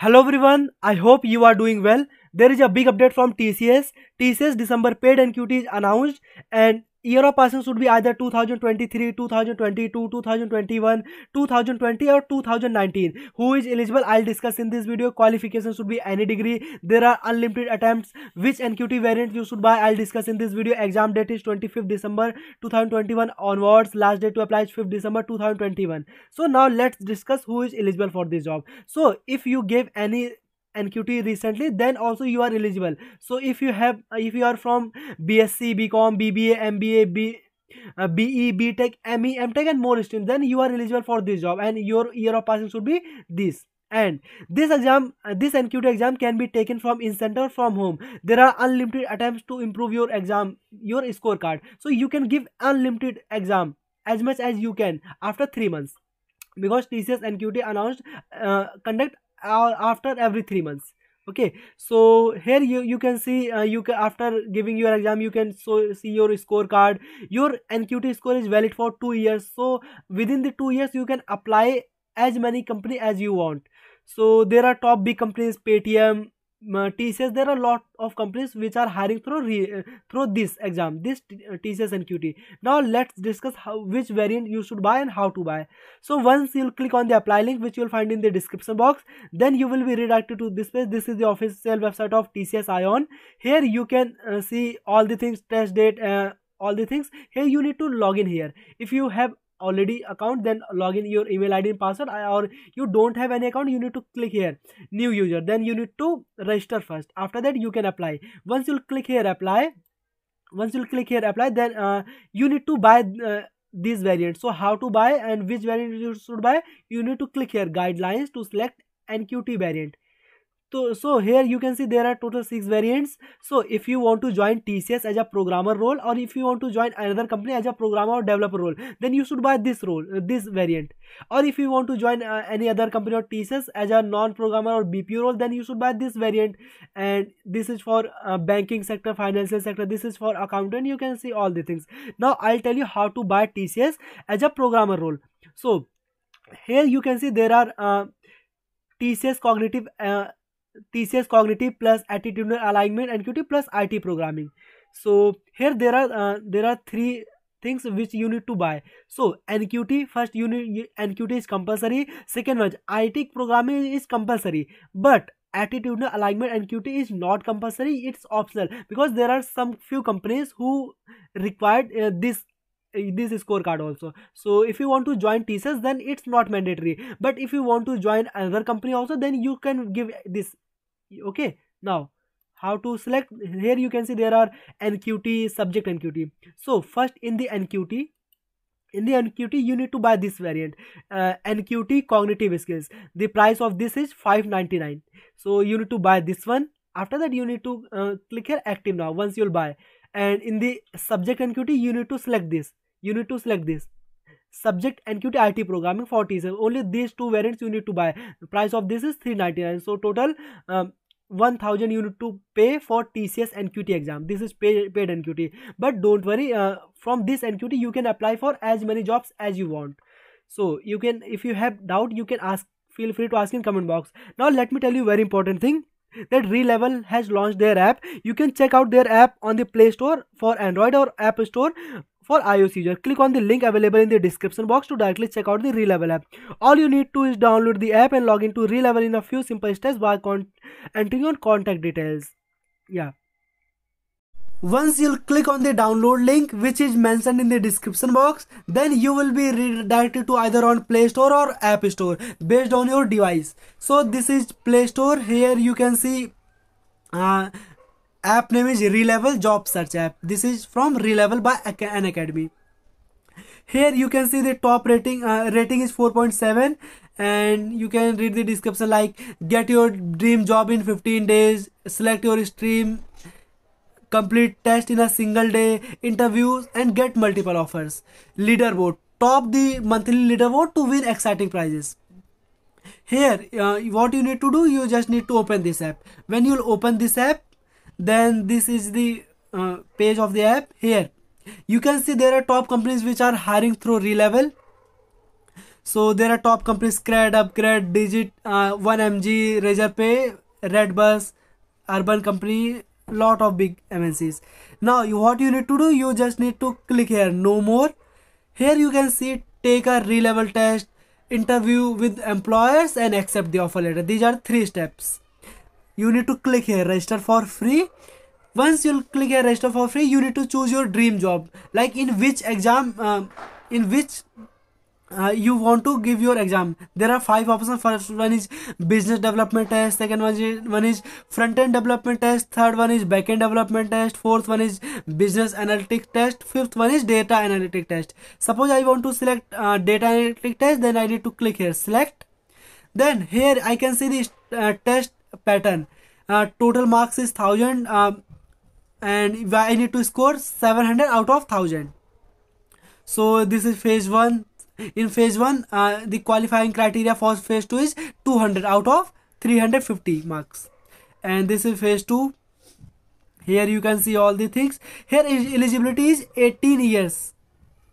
Hello everyone, I hope you are doing well. There is a big update from TCS. TCS December paid NQT is announced and year of passing should be either 2023, 2022, 2021, 2020 or 2019. Who is eligible? I'll discuss in this video. Qualification should be any degree. There are unlimited attempts. Which NQT variant you should buy? I'll discuss in this video. Exam date is 25th December 2021 onwards. Last date to apply is 5th December 2021. So now let's discuss who is eligible for this job. So if you gave any NQT recently, then also you are eligible. So if you are from BSc, BCom, BBA, MBA, BE, BTech, ME, MTech and more streams, then you are eligible for this job and your year of passing should be this. And this exam, this NQT exam can be taken from in center, from home. There are unlimited attempts to improve your exam, your scorecard. So you can give unlimited exam as much as you can after 3 months, because TCS NQT announced conduct after every 3 months. Okay, so here you can see you can, after giving your exam, you can see your scorecard. Your NQT score is valid for 2 years, so within the 2 years you can apply as many company as you want. So there are top big companies, Paytm, TCS. There are a lot of companies which are hiring through this exam, this TCS NQT. Now let's discuss which variant you should buy and how to buy. So once you'll click on the apply link, which you'll find in the description box, then you will be redirected to this page. This is the official website of TCS Ion. Here you can see all the things, test date, all the things. Here you need to log in here. If you have already account, then log in your email ID and password, or you don't have any account, you need to click here new user, then you need to register first. After that you can apply. Once you'll click here apply, then you need to buy this variant. So how to buy and which variant you should buy, you need to click here guidelines to select NQT variant. So here you can see there are total 6 variants. So if you want to join TCS as a programmer role, or if you want to join another company as a programmer or developer role, then you should buy this role, this variant. Or if you want to join any other company or TCS as a non-programmer or BPO role, then you should buy this variant. And this is for banking sector, financial sector. This is for accountant. You can see all the things. Now I'll tell you how to buy TCS as a programmer role. So here you can see there are TCS cognitive plus attitudinal alignment, NQT plus IT programming. So here there are 3 things which you need to buy. So NQT, first NQT is compulsory. Second one, IT programming is compulsory, but attitudinal alignment NQT is not compulsory, it's optional, because there are some few companies who required this scorecard also. So if you want to join TCS, then it's not mandatory, but if you want to join another company also, then you can give this. Okay, now how to select? Here you can see there are NQT, subject NQT. So first in the NQT you need to buy this variant, NQT cognitive skills. The price of this is 599. So you need to buy this one. After that you need to click here active now once you'll buy. And in the subject NQT you need to select this. Subject NQT IT programming for TCS. Only these 2 variants you need to buy. The price of this is 399. So total 1000 you need to pay for TCS NQT exam. This is paid NQT. But don't worry, from this NQT you can apply for as many jobs as you want. So you can, if you have doubt, you can ask. Feel free to ask in comment box. Now let me tell you very important thing, that Relevel has launched their app. You can check out their app on the Play Store for Android or App Store for iOS user. Click on the link available in the description box to directly check out the Relevel app. All you need to is download the app and log into Relevel in a few simple steps by entering your contact details. Yeah. Once you'll click on the download link, which is mentioned in the description box, then you will be redirected to either on Play Store or App Store based on your device. So this is Play Store. Here you can see app name is Relevel Job Search app. This is from Relevel by Unacademy. Here you can see the top rating. Rating is 4.7, and you can read the description like get your dream job in 15 days, select your stream, complete test in a single day, interviews and get multiple offers. Leaderboard, top the monthly leaderboard to win exciting prizes. Here what you need to do, you just need to open this app. When you open this app, then this is the page of the app. Here you can see there are top companies which are hiring through Relevel. So there are top companies: Cred, Upgrade, Digit, 1MG, Razorpay, Redbus, Urban Company, lot of big MNCs. Now what you need to do, you just need to click here, no more. Here you can see take a re-level test, interview with employers, and accept the offer letter. These are 3 steps. You need to click here register for free. Once you click here register for free, you need to choose your dream job, like in which exam, in which you want to give your exam. There are 5 options. First one is business development test, second one is front end development test, third one is back end development test, fourth one is business analytics test, fifth one is data analytic test. Suppose I want to select data analytic test, then I need to click here select. Then here I can see this test pattern. Total marks is 1000, and I need to score 700 out of 1000. So this is phase 1. In phase 1, the qualifying criteria for phase 2 is 200 out of 350 marks. And this is phase 2. Here you can see all the things. Here eligibility is 18 years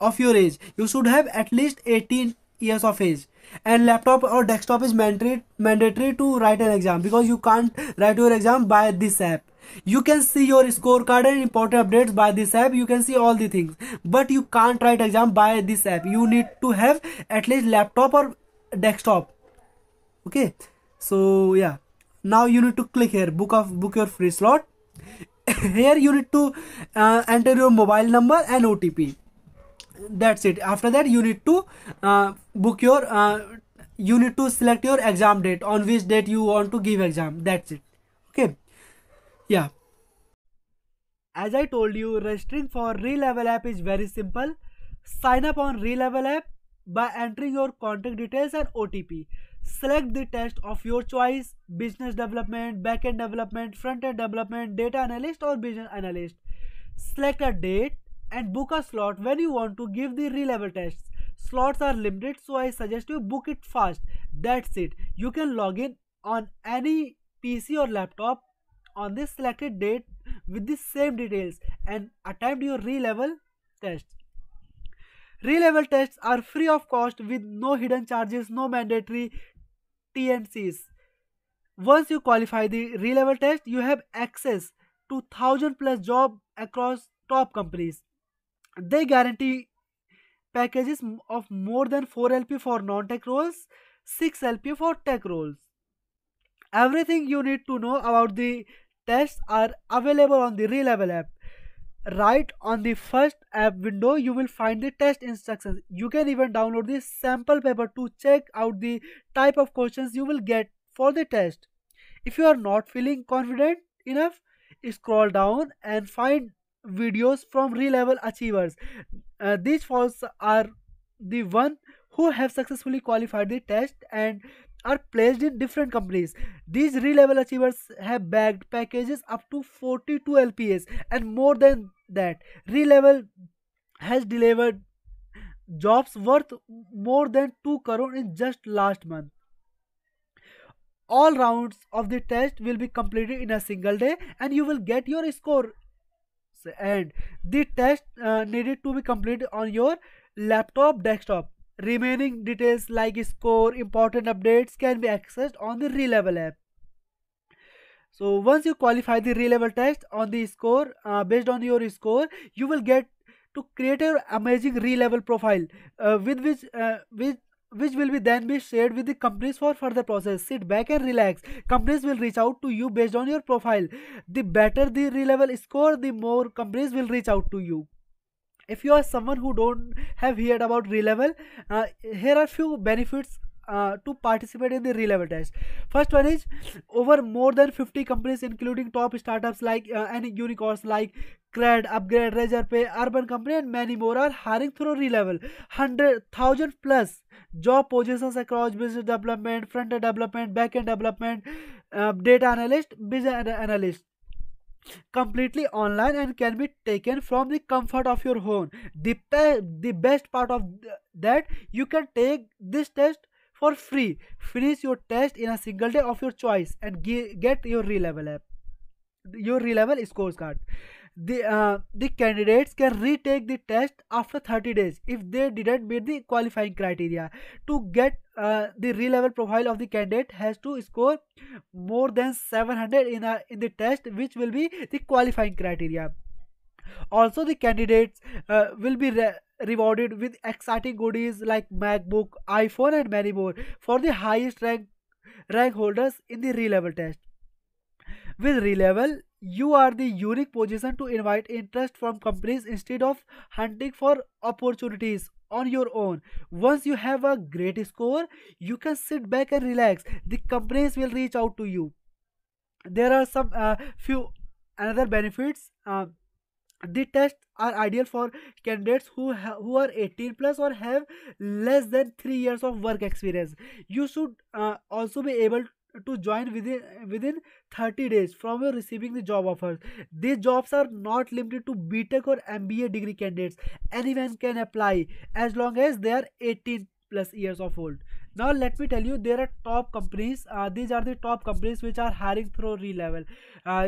of your age. You should have at least 18 years of age. And laptop or desktop is mandatory to write an exam, because you can't write your exam by this app. You can see your scorecard and important updates by this app. You can see all the things, but you can't write exam by this app. You need to have at least laptop or desktop. Okay, so yeah, now you need to click here book your free slot. Here you need to enter your mobile number and OTP. That's it. After that you need to book your you need to select your exam date, on which date you want to give exam. That's it. Okay, yeah. As I told you, registering for Relevel app is very simple. Sign up on Relevel app by entering your contact details and OTP. Select the test of your choice: business development, backend development, front-end development, data analyst or business analyst. Select a date and book a slot when you want to give the Relevel tests. Slots are limited, so I suggest you book it fast. That's it. You can log in on any PC or laptop on this selected date with the same details and attempt your Relevel test. Relevel tests are free of cost with no hidden charges, no mandatory TNCs. Once you qualify the Relevel test, you have access to 1000 plus jobs across top companies. They guarantee packages of more than 4 LP for non-tech roles, 6 LP for tech roles. Everything you need to know about the tests are available on the Relevel app. Right on the first app window, you will find the test instructions. You can even download the sample paper to check out the type of questions you will get for the test. If you are not feeling confident enough, scroll down and find videos from Relevel achievers. These folks are the one who have successfully qualified the test and are placed in different companies. These Relevel achievers have bagged packages up to 42 LPS, and more than that, Relevel has delivered jobs worth more than 2 crore in just last month. All rounds of the test will be completed in a single day and you will get your score. And the test needed to be completed on your laptop desktop. Remaining details like score, important updates can be accessed on the Relevel app. So once you qualify the Relevel test on the score, based on your score, you will get to create an amazing Relevel profile with which will be then be shared with the companies for further process. Sit back and relax. Companies will reach out to you based on your profile. The better the Relevel score, the more companies will reach out to you. If you are someone who don't have heard about Relevel, here are few benefits to participate in the Relevel test. First one is over more than 50 companies including top startups like and unicorns like Cred, Upgrade, Razorpay, Urban Company and many more are hiring through Relevel. 100,000 plus job positions across business development, front-end development, back-end development, data analyst, business analyst, completely online and can be taken from the comfort of your home. The best part of that, you can take this test for free. Finish your test in a single day of your choice and get your Relevel app. your re-level scores card. The candidates can retake the test after 30 days if they didn't meet the qualifying criteria. To get the re-level profile of the candidate has to score more than 700 in the test, which will be the qualifying criteria. Also, the candidates will be rewarded with exciting goodies like MacBook, iPhone, and many more for the highest rank holders in the re-level test. With re-level, you are the unique position to invite interest from companies instead of hunting for opportunities on your own. Once you have a great score, you can sit back and relax. The companies will reach out to you. There are some few another benefits. The tests are ideal for candidates who are 18 plus or have less than 3 years of work experience. You should also be able to join within 30 days from your receiving the job offers. These jobs are not limited to BTech or MBA degree candidates. Anyone can apply as long as they are 18 plus years of old. Now let me tell you, there are top companies. These are the top companies which are hiring through re-level.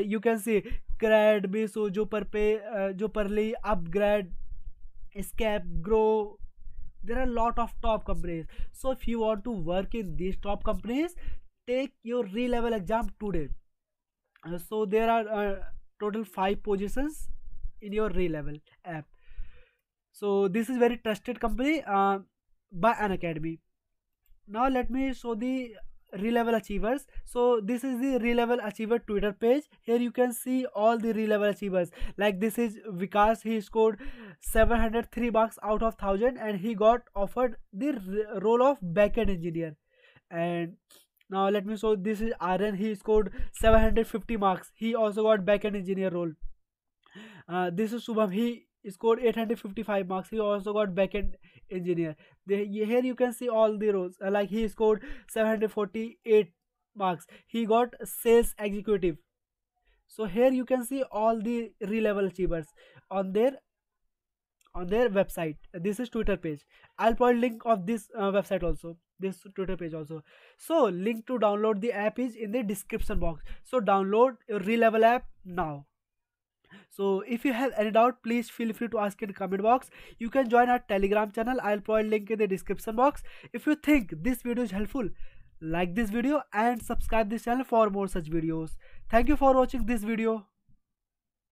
You can see Grad, Miso, Joperly, Upgrade, Escape, Grow. There are a lot of top companies. So if you want to work in these top companies, take your re-level exam today. So there are total 5 positions in your re-level app. So this is very trusted company by an academy. Now let me show the re-level achievers. So this is the re-level achiever Twitter page. Here you can see all the re-level achievers. Like this is Vikas. He scored 703 marks out of 1000 and he got offered the role of backend engineer. And now let me show, this is Aryan. He scored 750 marks. He also got backend engineer role. This is Subham. He scored 855 marks. He also got backend engineer. Here you can see all the roles. Like he scored 748 marks. He got sales executive. So here you can see all the re-level achievers on their website. This is Twitter page. I'll put link of this website also, this Twitter page also. So link to download the app is in the description box. So download your re-level app now. So if you have any doubt, please feel free to ask in the comment box. You can join our Telegram channel. I'll provide link in the description box. If you think this video is helpful, like this video and subscribe this channel for more such videos. Thank you for watching this video.